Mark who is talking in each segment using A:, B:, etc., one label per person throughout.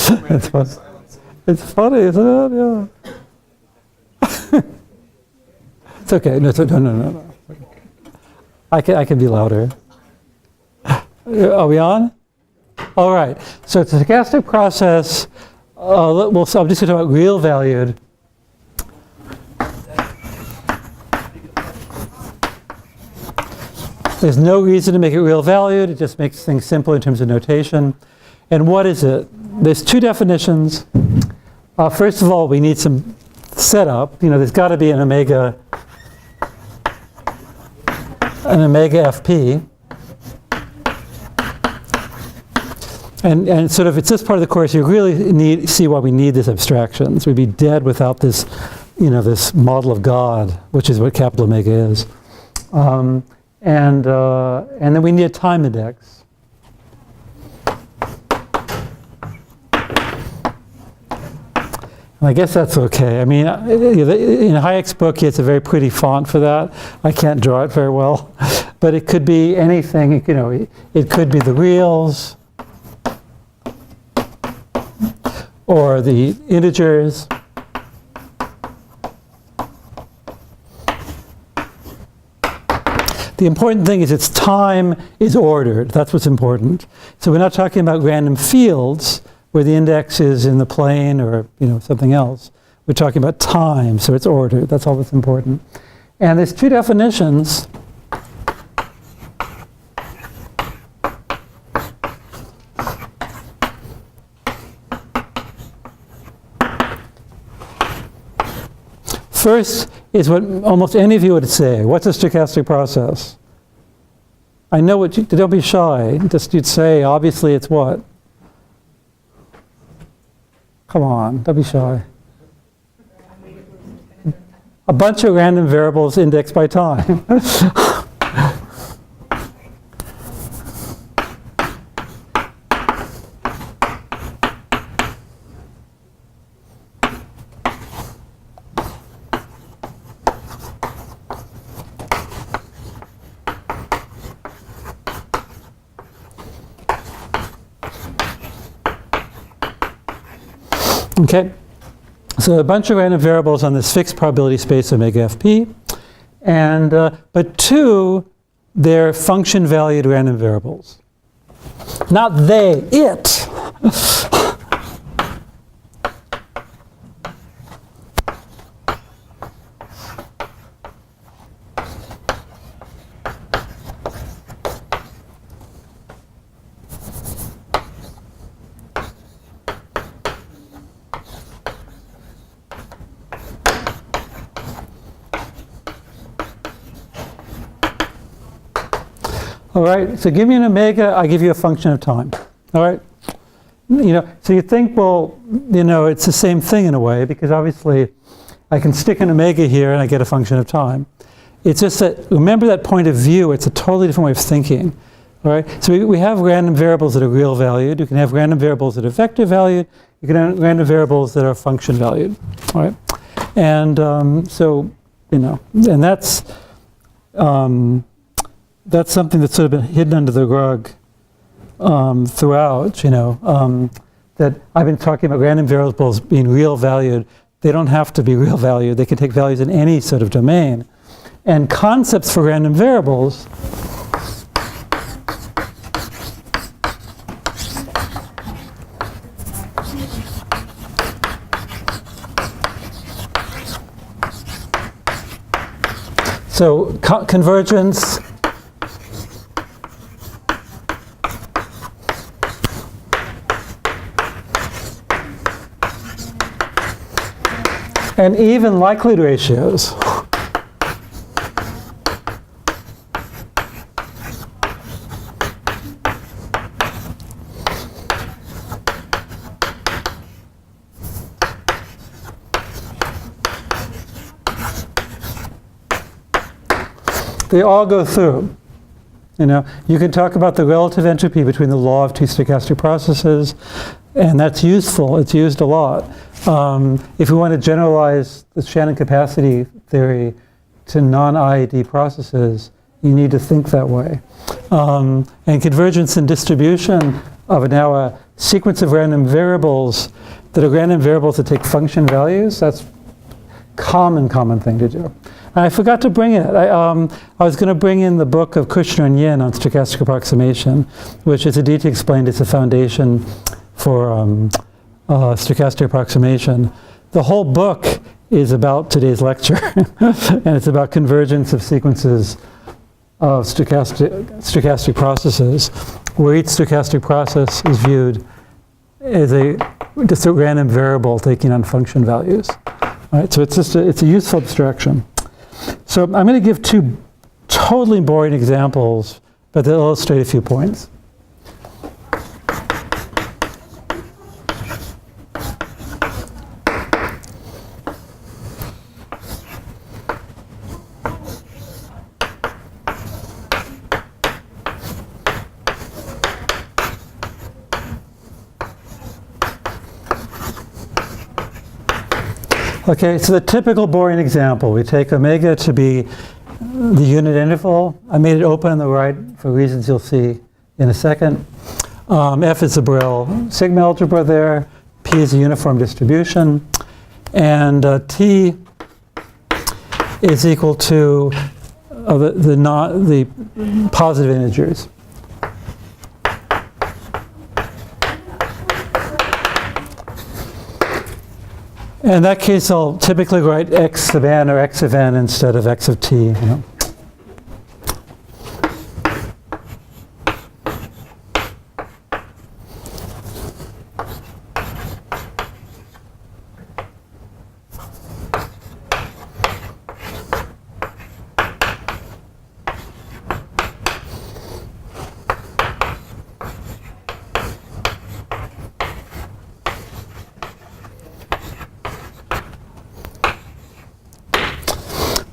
A: It's fun. It's funny, isn't it? Yeah. It's okay. No. I can be louder. Are we on? All right. So the stochastic process. I'm just going to talk about real valued. There's no reason to make it real valued. It just makes things simple in terms of notation. And what is it? There's two definitions. First of all, we need some setup. There's got to be an omega FP. And sort of, it's this part of the course you really see why we need these abstractions. We'd be dead without this, this model of God, which is what capital omega is. And then we need a time index. And I guess that's okay. I mean, in Hayek's book, it's a very pretty font for that. I can't draw it very well. But it could be anything, it could be the reals, or the integers. The important thing is its time is ordered. That's what's important. So we're not talking about random fields where the index is in the plane or something else. We're talking about time, so it's ordered. That's all that's important. And there's two definitions. First is what almost any of you would say. What's a stochastic process? I know what don't be shy. Just you'd say, obviously it's what? Come on, don't be shy. A bunch of random variables indexed by time. Okay, so a bunch of random variables on this fixed probability space omega FP, and but two, they're function valued random variables. Not they, it. All right, so give me an omega, I give you a function of time. All right? So you think, well, it's the same thing in a way, because obviously I can stick an omega here and I get a function of time. It's just that, remember that point of view, it's a totally different way of thinking. All right? So we have random variables that are real valued. You can have random variables that are vector valued. You can have random variables that are function valued. All right? And and that's something that's sort of been hidden under the rug throughout, that I've been talking about random variables being real valued. They don't have to be real valued. They can take values in any sort of domain. And concepts for random variables so convergence, and even likelihood ratios. They all go through. You can talk about the relative entropy between the law of two stochastic processes, and that's useful. It's used a lot. If we want to generalize the Shannon capacity theory to non-IID processes, you need to think that way. And convergence and distribution of now a sequence of random variables that are random variables that take function values. That's common thing to do. And I forgot to bring it. I was going to bring in the book of Kushner and Yin on stochastic approximation, which, as Aditi explained, is the foundation for stochastic approximation. The whole book is about today's lecture, and it's about convergence of sequences of stochastic processes, where each stochastic process is viewed as just a random variable taking on function values. All right, so it's a useful abstraction. So I'm going to give two totally boring examples, but they'll illustrate a few points. Okay, so the typical boring example, we take omega to be the unit interval. I made it open on the right for reasons you'll see in a second. F is the Borel sigma algebra there. P is a uniform distribution. And T is equal to the positive integers. In that case, I'll typically write x sub n or x of n instead of x of t.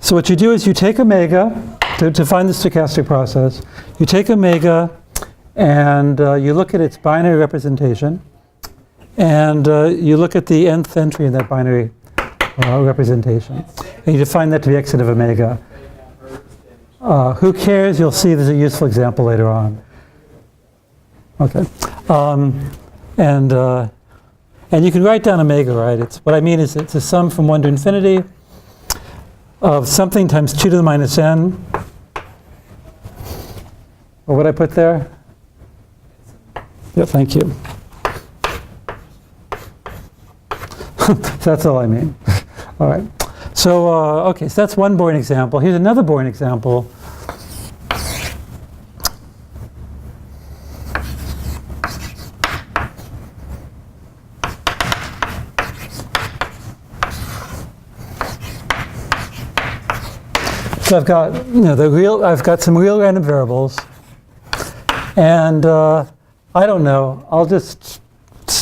A: So what you do is you take omega, to find the stochastic process, you take omega and you look at its binary representation, and you look at the nth entry in that binary representation. And you define that to be exit of omega. Who cares? You'll see there's a useful example later on. Okay. And you can write down omega, right? What I mean is it's a sum from 1 to infinity of something times 2 to the minus n. Or what I put there? Yeah, thank you. That's all I mean. All right. So, okay, so that's one boring example. Here's another boring example. So I've got, I've got some real random variables, and I don't know. I'll just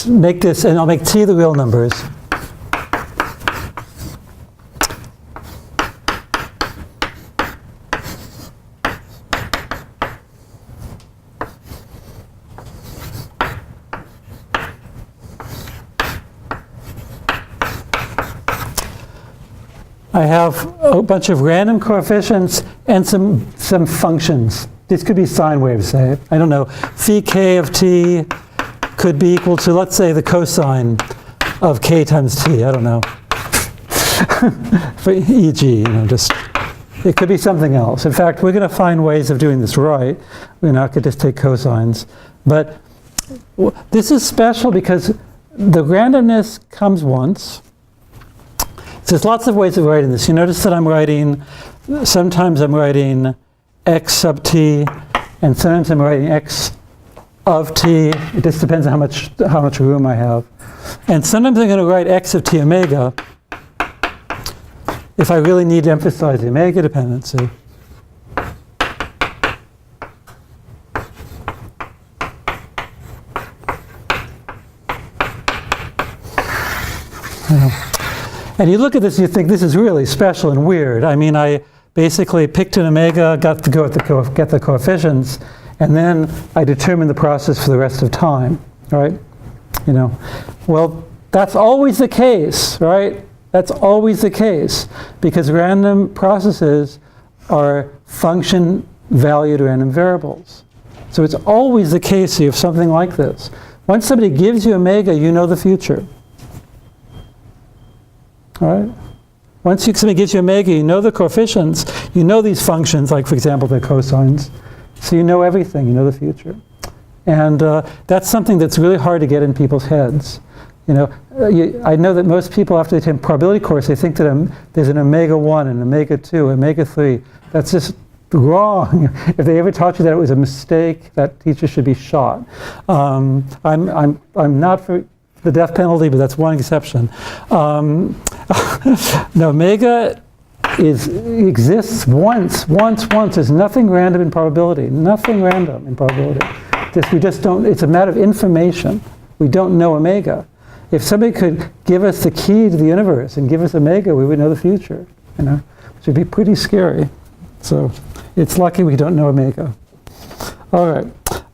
A: make this, and I'll make t the real numbers. I have a bunch of random coefficients and some functions. This could be sine waves, say. I don't know. Phi k of t could be equal to, let's say, the cosine of k times t. I don't know. For e.g., it could be something else. In fact, we're going to find ways of doing this right. I could just take cosines. But this is special because the randomness comes once. So there's lots of ways of writing this. You notice that sometimes I'm writing x sub t, and sometimes I'm writing x of t. It just depends on how much room I have. And sometimes I'm going to write x of t omega if I really need to emphasize the omega dependency. And you look at this and you think this is really special and weird. I mean, I basically picked an omega, got to go at get the coefficients, and then I determined the process for the rest of time, right? Well, that's always the case, right? That's always the case, because random processes are function valued random variables. So it's always the case you have something like this, Once somebody gives you omega, you know the future. All right? Once somebody gives you omega, you know the coefficients, you know these functions, like for example the cosines. So you know everything, you know the future. And that's something that's really hard to get in people's heads. You know, I know that most people, after they take a probability course, they think that there's an omega 1 and omega 2, omega 3. That's just wrong. If they ever taught you that it was a mistake, that teacher should be shot. I'm not for the death penalty, but that's one exception. No, omega exists once. There's nothing random in probability. Nothing random in probability. We just don't, it's a matter of information. We don't know omega. If somebody could give us the key to the universe and give us omega, we would know the future, you know, which would be pretty scary. So it's lucky we don't know omega. All right.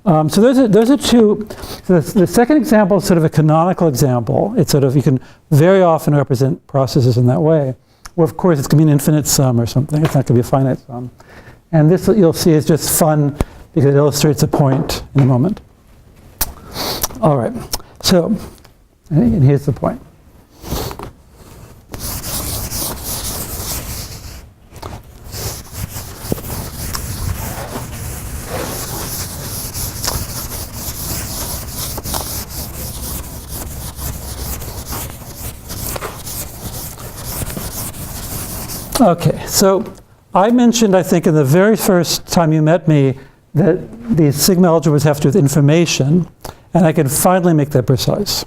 A: So those are two. So the second example is sort of a canonical example. It's sort of, you can very often represent processes in that way. Well, of course, it's going to be an infinite sum or something. It's not going to be a finite sum. And this, you'll see, is just fun because it illustrates a point in a moment. All right. So, and here's the point. Okay, so I mentioned, I think, in the very first time you met me, that these sigma algebras have to do with information, and I can finally make that precise.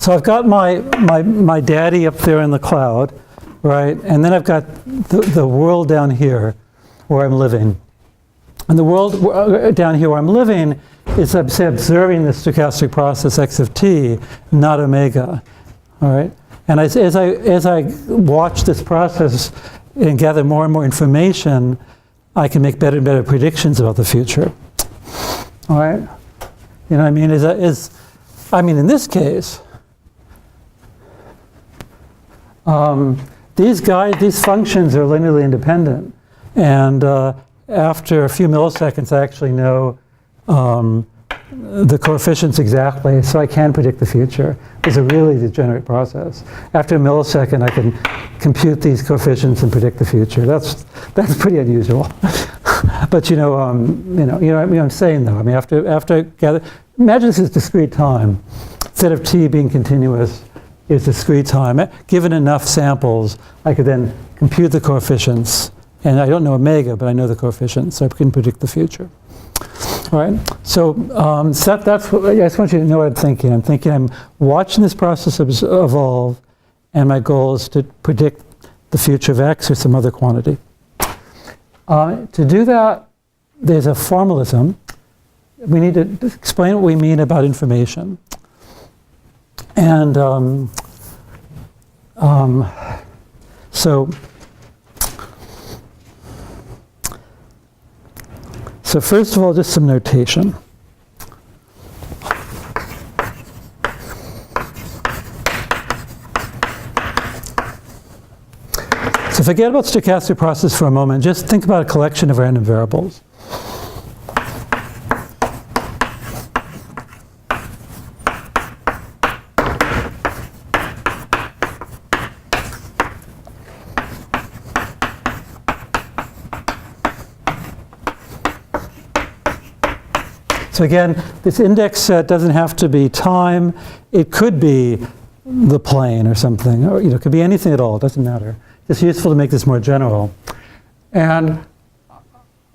A: So I've got my daddy up there in the cloud, right? And then I've got the world down here where I'm living. And the world down here where I'm living is, say, observing the stochastic process x of t, not omega, all right? And as I watch this process and gather more and more information, I can make better and better predictions about the future, all right? You know what I mean? In this case, these functions are linearly independent, and after a few milliseconds, I actually know the coefficients exactly, so I can predict the future. It's a really degenerate process. After a millisecond, I can compute these coefficients and predict the future. That's pretty unusual. But you know what I'm saying though. I mean, after I gather, imagine this is discrete time. Instead of t being continuous, is discrete time. Given enough samples, I could then compute the coefficients. And I don't know omega, but I know the coefficients, so I can predict the future. All right? So, that's what, I just want you to know what I'm thinking. I'm thinking I'm watching this process evolve, and my goal is to predict the future of x or some other quantity. To do that, there's a formalism. We need to explain what we mean about information. And so first of all, just some notation. So forget about stochastic process for a moment. Just think about a collection of random variables. So again, this index set doesn't have to be time. It could be the plane or something, or it could be anything at all. It doesn't matter. It's useful to make this more general. And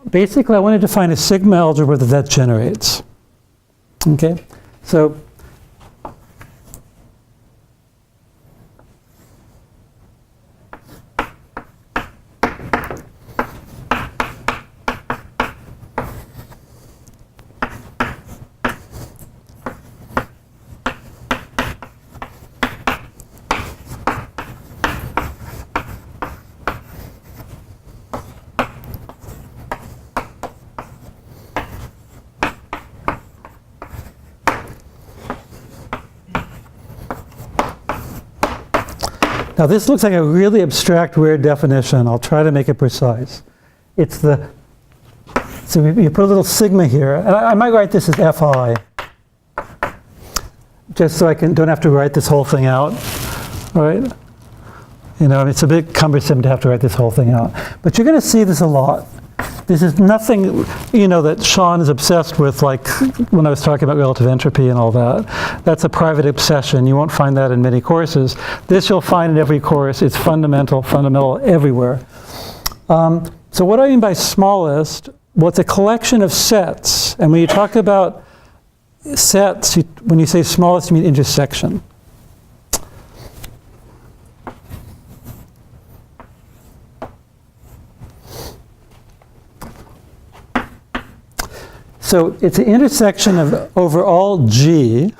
A: basically, I wanted to find a sigma algebra that generates. Okay, so Now this looks like a really abstract, weird definition. I'll try to make it precise. It's the, so you put a little sigma here, and I might write this as Fi, just so I don't have to write this whole thing out, all right? You know, it's a bit cumbersome to have to write this whole thing out. But you're going to see this a lot. This is nothing, you know, that Sean is obsessed with, like when I was talking about relative entropy and all that. That's a private obsession. You won't find that in many courses. This you'll find in every course. It's fundamental everywhere. So what do I mean by smallest? Well, it's a collection of sets. And when you talk about sets, when you say smallest, you mean intersection. So it's an intersection of over all G.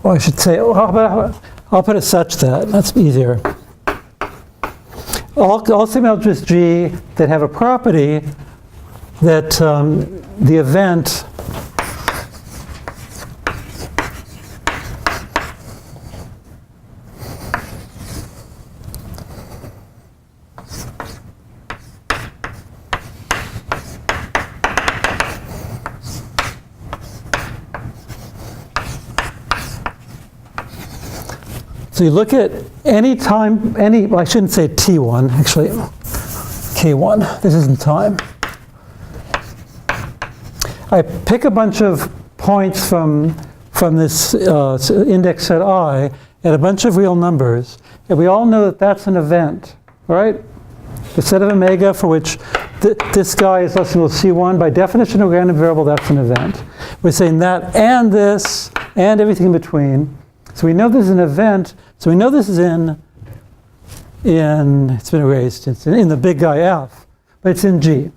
A: Or I should say, I'll put it such that, that's easier. All sigma algebras G that have a property that the event so you look at any time, well, I shouldn't say T1, actually, K1, this isn't time. I pick a bunch of points from this index set I at a bunch of real numbers, and we all know that that's an event, right? The set of omega for which this guy is less than equal to C1, by definition of a random variable, that's an event. We're saying that and this and everything in between. So we know this is an event. So we know this is in it's been erased, it's in the big guy F, but it's in G.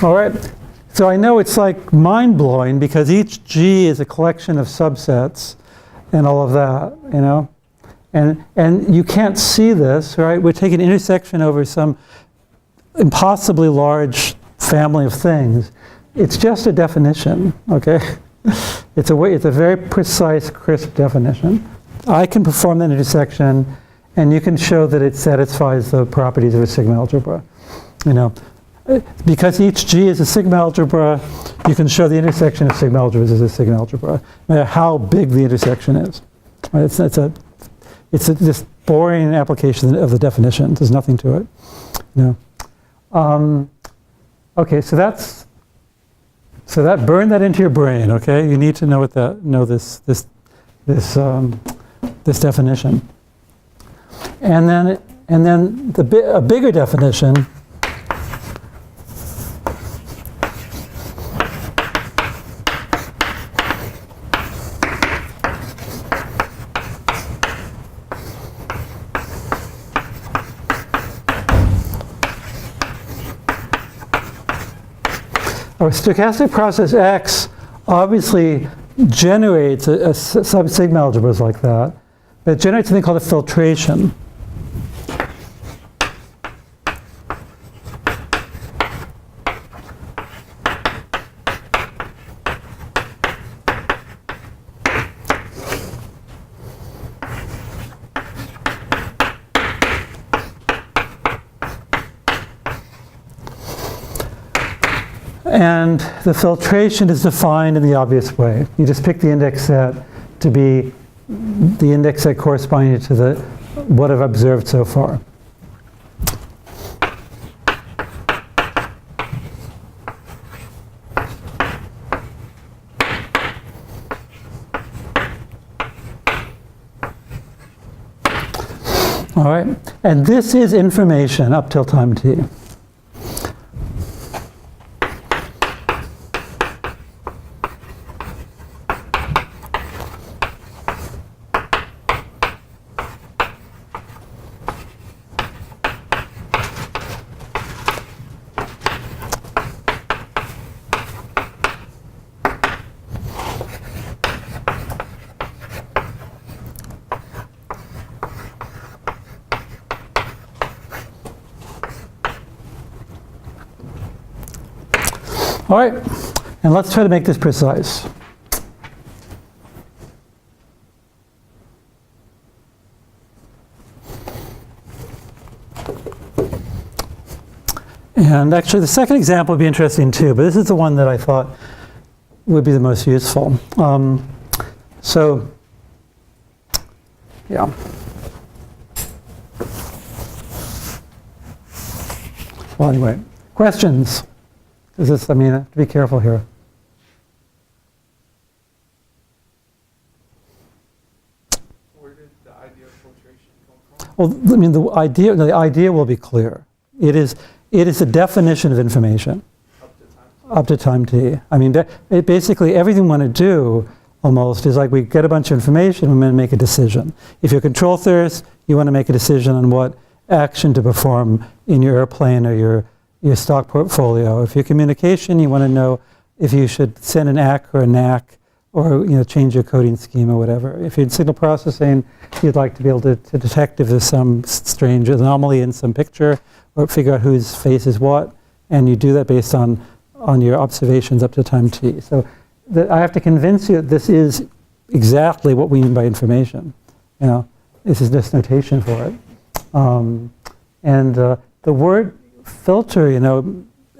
A: All right. So I know it's like mind-blowing because each G is a collection of subsets and all of that, you know? And you can't see this, right? We're taking intersection over some impossibly large family of things. It's just a definition, okay? It's a very precise, crisp definition. I can perform that intersection and you can show that it satisfies the properties of a sigma algebra, you know? Because each G is a sigma algebra, you can show the intersection of sigma algebras is a sigma algebra, no matter how big the intersection is. Right? It's just boring application of the definition. There's nothing to it. You know? Okay, so that burn that into your brain. Okay, you need to know this definition, and then a bigger definition. Our stochastic process X obviously generates a sub-sigma algebras like that, but it generates something called a filtration. And the filtration is defined in the obvious way. You just pick the index set to be the index set corresponding to what I've observed so far. All right, and this is information up till time t. All right, and let's try to make this precise. And actually, the second example would be interesting too, but this is the one that I thought would be the most useful. So, yeah. Well, anyway, questions? Is this, I mean, I have to be careful here.
B: Where did the idea of filtration come from?
A: Well, I mean, the idea will be clear. It is a definition of information up to time t. I mean, basically everything we want to do almost is like we get a bunch of information, we're going to make a decision. If you're a control theorist, you want to make a decision on what action to perform in your airplane or your stock portfolio. If you're communication, you want to know if you should send an ACK or a NAC or change your coding scheme or whatever. If you're in signal processing, you'd like to be able to detect if there's some strange anomaly in some picture or figure out whose face is what, and you do that based on your observations up to time t. So I have to convince you that this is exactly what we mean by information. This is just notation for it. The word filter,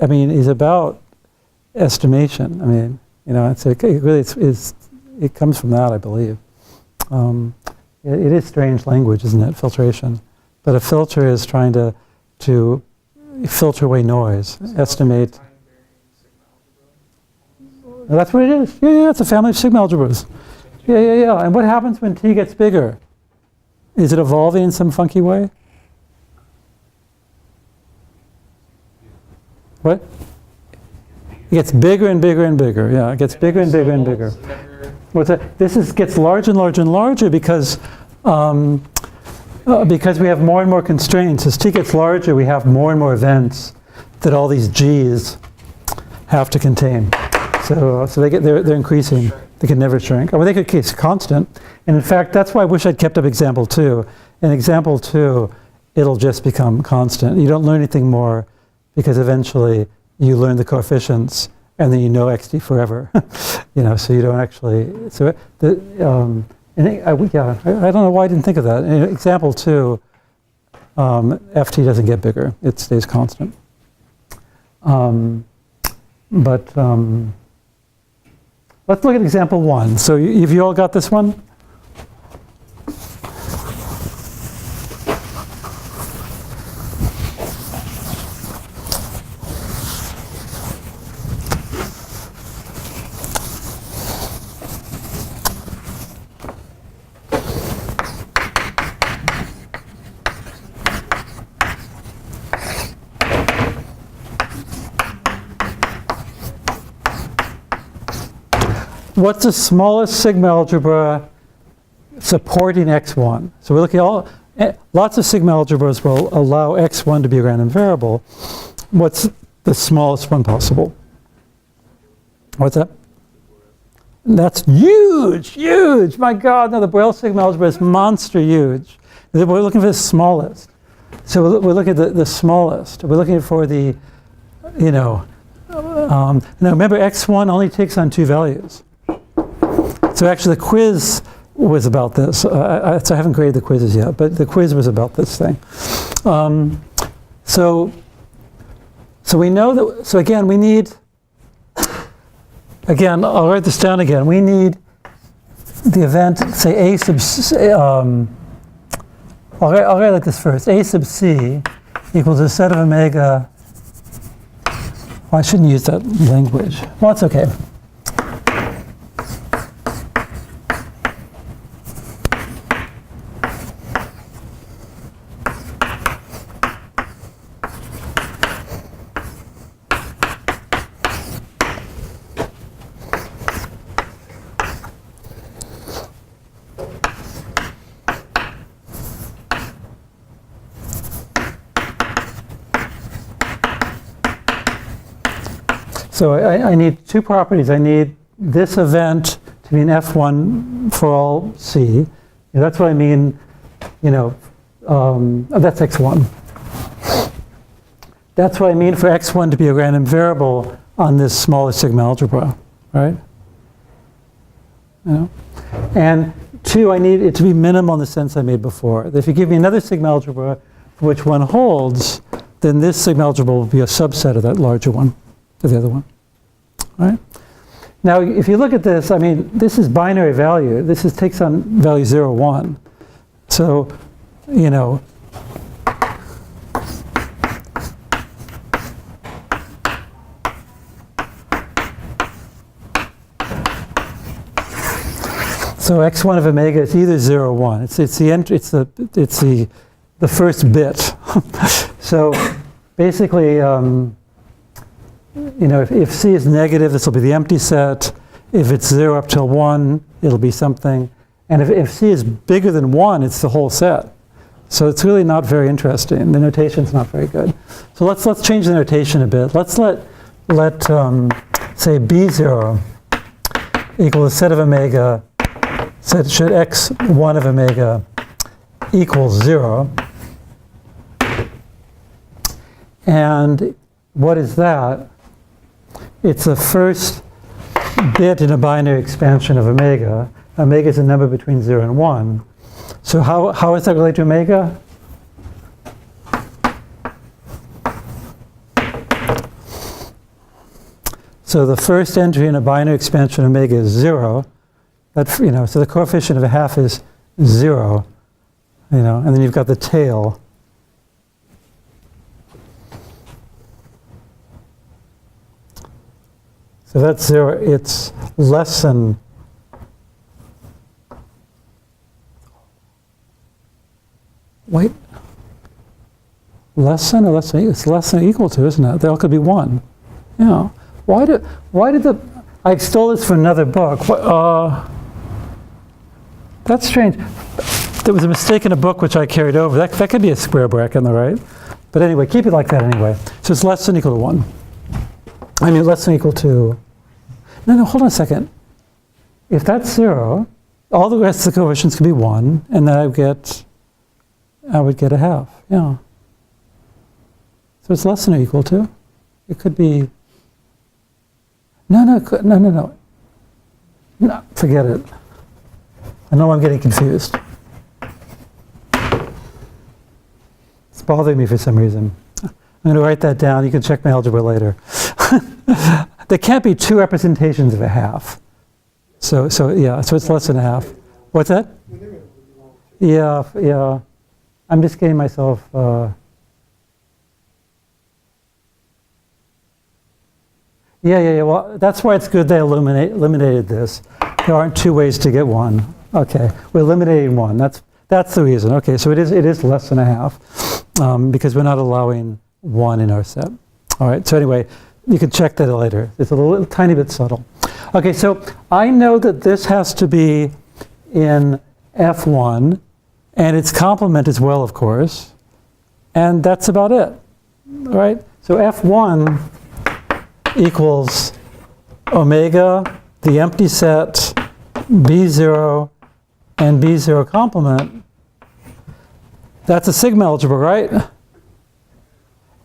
A: I mean, is about estimation. I mean, it comes from that, I believe. It is strange language, isn't it? Filtration, but a filter is trying to filter away noise, estimate. That's what it is. Yeah, it's a family of sigma algebras. Yeah. And what happens when t gets bigger? Is it evolving in some funky way? What? It gets bigger and bigger and bigger. Yeah, it gets bigger and bigger and bigger. What's that? This gets larger and larger and larger because we have more and more constraints. As t gets larger, we have more and more events that all these g's have to contain. So they're increasing. They can never shrink. Well, they could keep constant. And in fact, that's why I wish I'd kept up example 2. In example 2, it'll just become constant. You don't learn anything more because eventually you learn the coefficients and then you know xt forever. So you don't actually. So I don't know why I didn't think of that. In example 2, ft doesn't get bigger; it stays constant. Let's look at example 1. So have you all got this one? What's the smallest sigma algebra supporting x1? So we're looking at lots of sigma algebras will allow x1 to be a random variable. What's the smallest one possible? What's that? That's huge, huge. My God, no, the Borel sigma algebra is monster huge. We're looking for the smallest. So we're looking at the smallest. We're looking for the, now remember x1 only takes on 2 values. So actually the quiz was about this. So I haven't graded the quizzes yet, but the quiz was about this thing. So we know that, so again, we need, I'll write this down again. We need the event, say A sub C, I'll write like this first. A sub C equals a set of omega. Well, I shouldn't use that language. Well, it's okay. So I need two properties. I need this event to be an F1 for all C. That's what I mean, that's X1. That's what I mean for X1 to be a random variable on this smaller sigma algebra, right? And two, I need it to be minimal in the sense I made before. If you give me another sigma algebra for which one holds, then this sigma algebra will be a subset of that larger one, of the other one, right? Now, if you look at this, I mean, this is binary value. This takes on value 0, 1. So, so x1 of omega is either 0 or 1. It's the first bit. So basically, if C is negative, this will be the empty set. If it's 0 up till 1, it'll be something. And if C is bigger than 1, it's the whole set. So it's really not very interesting. The notation's not very good. So let's change the notation a bit. Let's let say B0 equal the set of omega. So should x1 of omega equals 0. And what is that? It's the first bit in a binary expansion of omega. Omega is a number between 0 and 1. So how is that related to omega? So the first entry in a binary expansion of omega is 0. So the coefficient of a half is 0, and then you've got the tail. So that's 0. It's less than. Wait. Less than or less than? It's less than or equal to, isn't it? They all could be 1. Yeah. Why did I stole this from another book. That's strange. There was a mistake in a book which I carried over. That could be a square bracket on the right. But anyway, keep it like that anyway. So it's less than or equal to 1. I mean, less than or equal to. No, hold on a second. If that's 0, all the rest of the coefficients can be 1, and then I would get a half. Yeah. So it's less than or equal to. It could be. No, forget it. I know I'm getting confused. It's bothering me for some reason. I'm going to write that down. You can check my algebra later. There can't be two representations of a half. So it's less than a half. What's that? Yeah. I'm just getting myself. Yeah. Well, that's why it's good they eliminated this. There aren't two ways to get 1. Okay, we're eliminating 1. That's the reason. Okay, so it is less than a half because we're not allowing 1 in our set. All right. So anyway, you can check that later. It's a little tiny bit subtle. Okay, so I know that this has to be in F1, and its complement as well, of course, and that's about it. All right. So F1 equals omega, the empty set, B0, and B0 complement. That's a sigma algebra, right?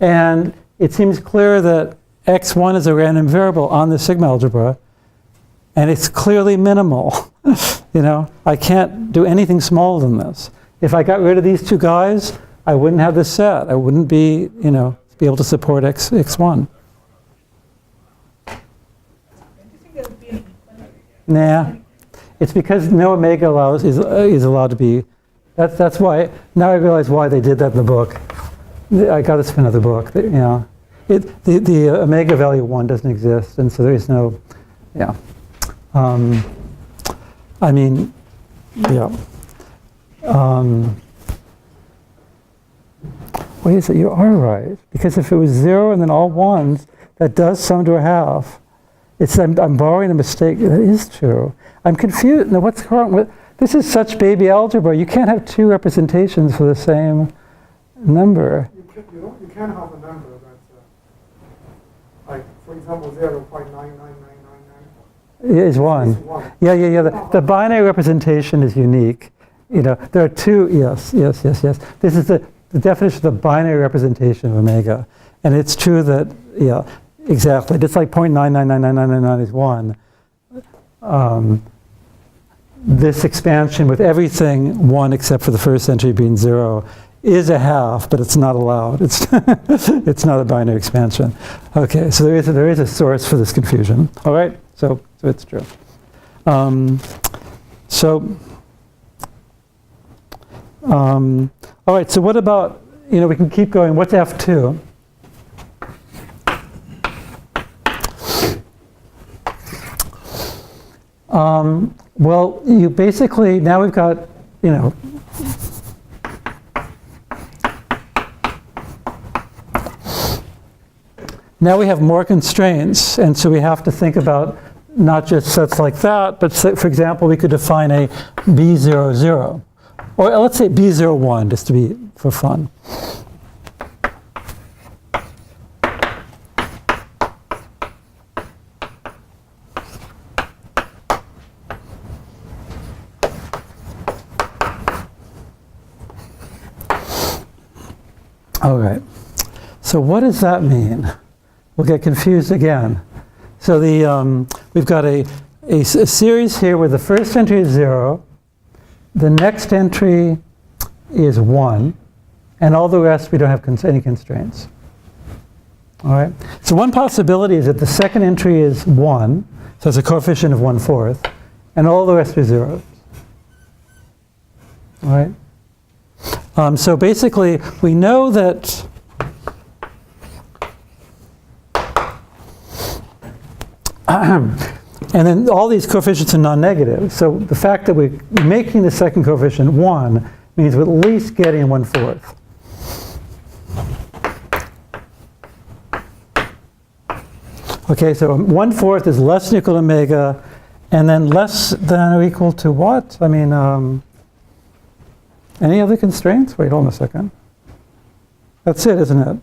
A: And it seems clear that x1 is a random variable on the sigma algebra, and it's clearly minimal. I can't do anything smaller than this. If I got rid of these two guys, I wouldn't have this set. I wouldn't be able to support x1. Nah, it's because no omega is allowed to be. That's why. Now I realize why they did that in the book. I got this from another book. The omega value of 1 doesn't exist, and so there is no. Yeah. I mean, yeah. Wait a second, you are right. Because if it was 0 and then all 1s, that does sum to a half. I'm borrowing a mistake. That is true. I'm confused. Now, what's wrong with this? Is such baby algebra. You can't have two representations for the same number.
B: You can have a number that, like, for
C: for example, 0.99999
A: Is 1.
C: is 1.
A: Yeah. The binary representation is unique. There are two, yes. This is the definition of the binary representation of omega. And it's true that, exactly. Just like 0.9999999 is 1. This expansion with everything 1 except for the first entry being 0 is a half, but it's not allowed. It's it's not a binary expansion. Okay, so there is a source for this confusion. All right, so it's true. All right, so what about, we can keep going. What's F2? Well, you basically, now we've got, now we have more constraints, and so we have to think about not just sets like that, but for example, we could define a B00, or let's say B01, just to be for fun. All right, so what does that mean? We'll get confused again. So we've got a series here where the first entry is 0, the next entry is 1, and all the rest we don't have any constraints. All right, so one possibility is that the second entry is 1, so it's a coefficient of 1/4, and all the rest are zeros. All right. So basically, we know that and then all these coefficients are non-negative. So the fact that we're making the second coefficient 1 means we're at least getting 1/4. Okay, so 1/4 is less than or equal to omega, and then less than or equal to what? I mean, any other constraints? Wait, hold on a second. That's it, isn't it?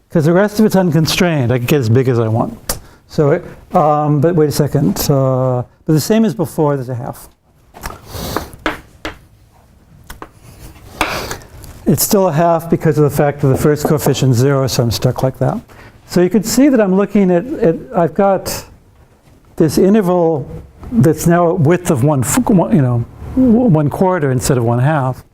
A: Because the rest of it's unconstrained. I can get as big as I want. So, but wait a second. But the same as before, there's a half. It's still a half because of the fact that the first coefficient is 0, so I'm stuck like that. So you can see that I'm looking at I've got this interval that's now a width of 1/4 instead of 1/2.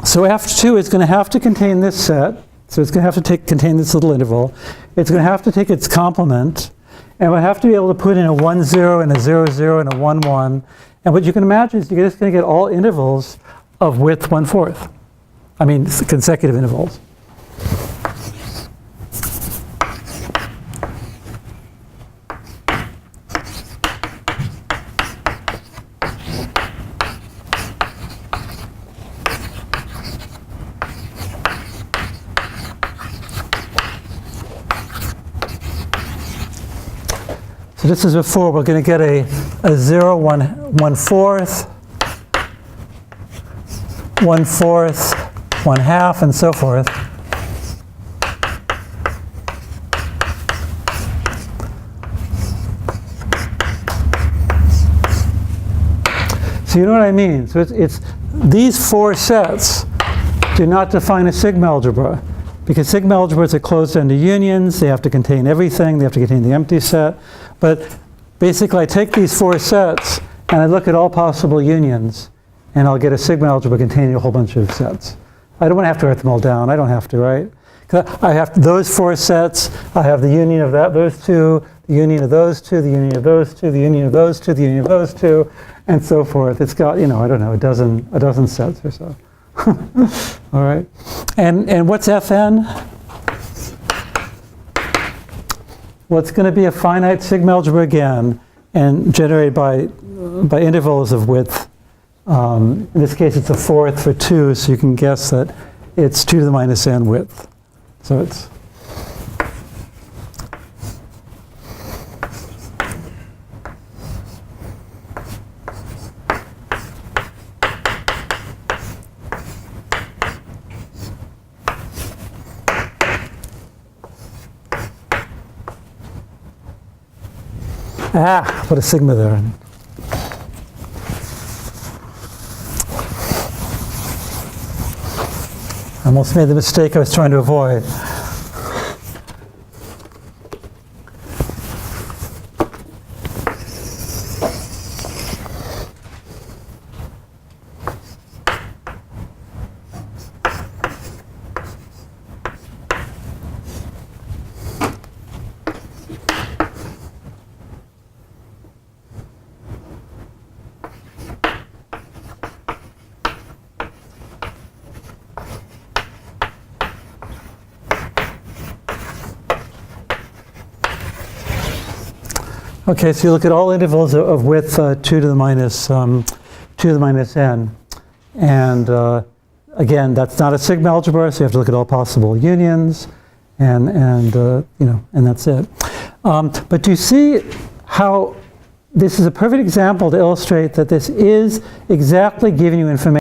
A: So F2 is going to have to contain this set. So it's going to have to contain this little interval. It's going to have to take its complement. And we'll have to be able to put in a 1, 0, and a 0, 0, and a 1, 1. And what you can imagine is you're just going to get all intervals of width 1/4. I mean, consecutive intervals. So just as before, we're going to get a 0, 1/4, 1/4, 1/2, and so forth. So you know what I mean? So it's these 4 sets do not define a sigma algebra, because sigma algebras are closed-ended unions. They have to contain everything. They have to contain the empty set. But basically, I take these 4 sets and I look at all possible unions, and I'll get a sigma algebra containing a whole bunch of sets. I don't want to have to write them all down. I don't have to, right? I have those 4 sets. I have the union of those 2, the union of those 2, the union of those 2, the union of those 2, the union of those 2, and so forth. It's got, I don't know, a dozen sets or so. All right. And what's Fn? Well, it's going to be a finite sigma algebra again, and generated by intervals of width. In this case, it's a 4th for 2, so you can guess that it's 2 to the minus n width. So it's Ah, put a sigma there. I almost made the mistake I was trying to avoid. Okay, so you look at all intervals of width 2 to the minus n, and again, that's not a sigma algebra, so you have to look at all possible unions, and that's it. But do you see how this is a perfect example to illustrate that this is exactly giving you information